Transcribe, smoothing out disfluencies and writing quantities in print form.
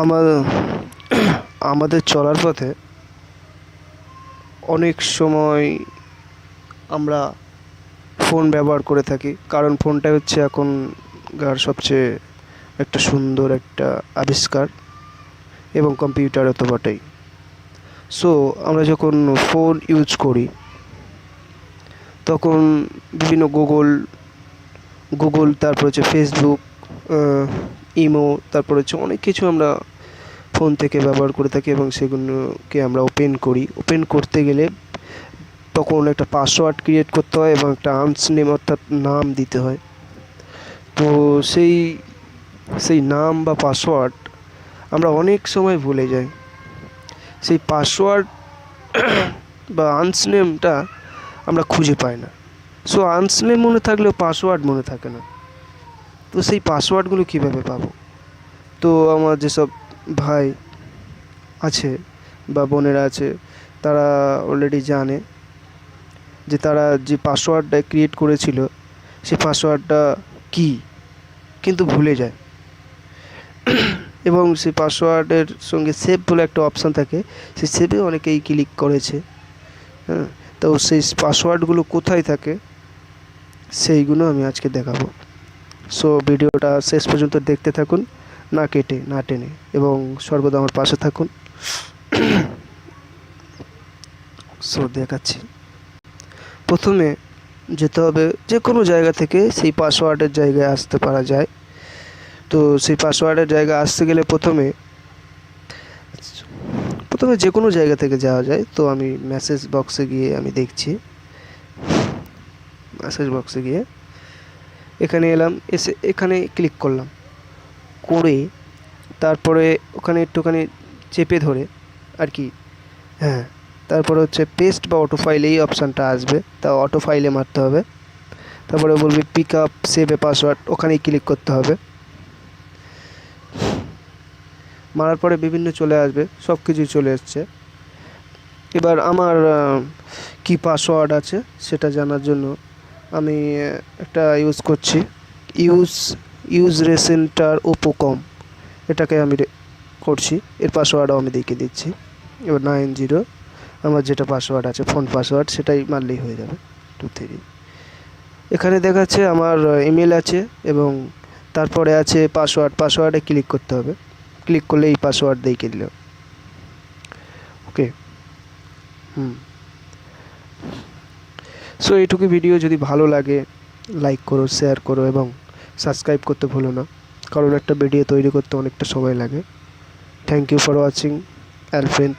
আমাদের আমাদের চলার পথে অনেক সময় আমরা ফোন ব্যবহার করে থাকি, কারণ ফোনটা হচ্ছে এখনকার সবচেয়ে একটা সুন্দর একটা আবিষ্কার এবং কম্পিউটারও তো বটেই। সো আমরা যখন ফোন ইউজ করি তখন বিভিন্ন গুগল তারপর হচ্ছে ফেসবুক, ইমো, তারপর হচ্ছে অনেক কিছু আমরা ফোন থেকে ব্যবহার করে থাকি এবং সেগুলোকে আমরা ওপেন করতে গেলে তখন একটা পাসওয়ার্ড ক্রিয়েট করতে হয় এবং একটা নেম অর্থাৎ নাম দিতে হয়। তো সেই সেই নাম বা পাসওয়ার্ড আমরা অনেক সময় ভুলে যাই। সেই পাসওয়ার্ড বা নেমটা আমরা খুঁজে পাই না। সো নেম মনে থাকলেও পাসওয়ার্ড মনে থাকে না। তো সেই পাসওয়ার্ডগুলো কীভাবে পাবো? তো আমার যেসব ভাই আছে বা বোনেরা আছে তারা অলরেডি জানে যে তারা যে পাসওয়ার্ডটা ক্রিয়েট করেছিল সেই পাসওয়ার্ডটা কী, কিন্তু ভুলে যায়। এবং সেই পাসওয়ার্ডের সঙ্গে সেভ বলে একটা অপশান থাকে, সেই সেভে অনেকেই ক্লিক করেছে। হ্যাঁ, তো সেই পাসওয়ার্ডগুলো কোথায় থাকে সেইগুলো আমি আজকে দেখাবো। সো ভিডিওটা শেষ পর্যন্ত দেখতে থাকুন, না কেটে না টেনে, এবং সর্বদা আমার পাশে থাকুন। সো দেখাচ্ছি। প্রথমে যেতে হবে যে কোনো জায়গা থেকে সেই পাসওয়ার্ডের জায়গায় আসতে পারা যায়। তো সেই পাসওয়ার্ডের জায়গায় আসতে গেলে প্রথমে যে কোনো জায়গা থেকে যাওয়া যায়। তো আমি মেসেজ বক্সে গিয়ে আমি দেখছি, মেসেজ বক্সে গিয়ে এখানে এলাম, এসে এখানে ক্লিক করলাম, করে তারপরে ওখানে একটুখানি চেপে ধরে আর কি, হ্যাঁ, তারপরে হচ্ছে পেস্ট বা অটো ফাইল এই অপশানটা আসবে, তা অটো ফাইলে মারতে হবে। তারপরে বলবে পিক আপ সেভ এ পাসওয়ার্ড, ওখানেই ক্লিক করতে হবে। মারার পরে বিভিন্ন চলে আসবে, সব কিছুই চলে এসছে। এবার আমার কি পাসওয়ার্ড আছে সেটা জানার জন্য আমি একটা ইউজ করছি, ইউজ রেসেন্টার ওপোকম, এটাকে আমি করছি। এর পাসওয়ার্ডও আমি দেখিয়ে দিচ্ছি। এবার 90 আমার যেটা পাসওয়ার্ড আছে ফোন পাসওয়ার্ড সেটাই মারলেই হয়ে যাবে। 23 এখানে দেখাচ্ছে আমার ইমেল আছে এবং তারপরে আছে পাসওয়ার্ডে ক্লিক করতে হবে। ক্লিক করলে এই পাসওয়ার্ড দেখিয়ে দিল। ওকে, সো এইটুকু ভিডিও যদি ভালো লাগে লাইক করো, শেয়ার করো এবং সাবস্ক্রাইব করতে ভুলো না, কারণ একটা ভিডিও তৈরি করতে অনেকটা সময় লাগে। Thank you for watching elephant.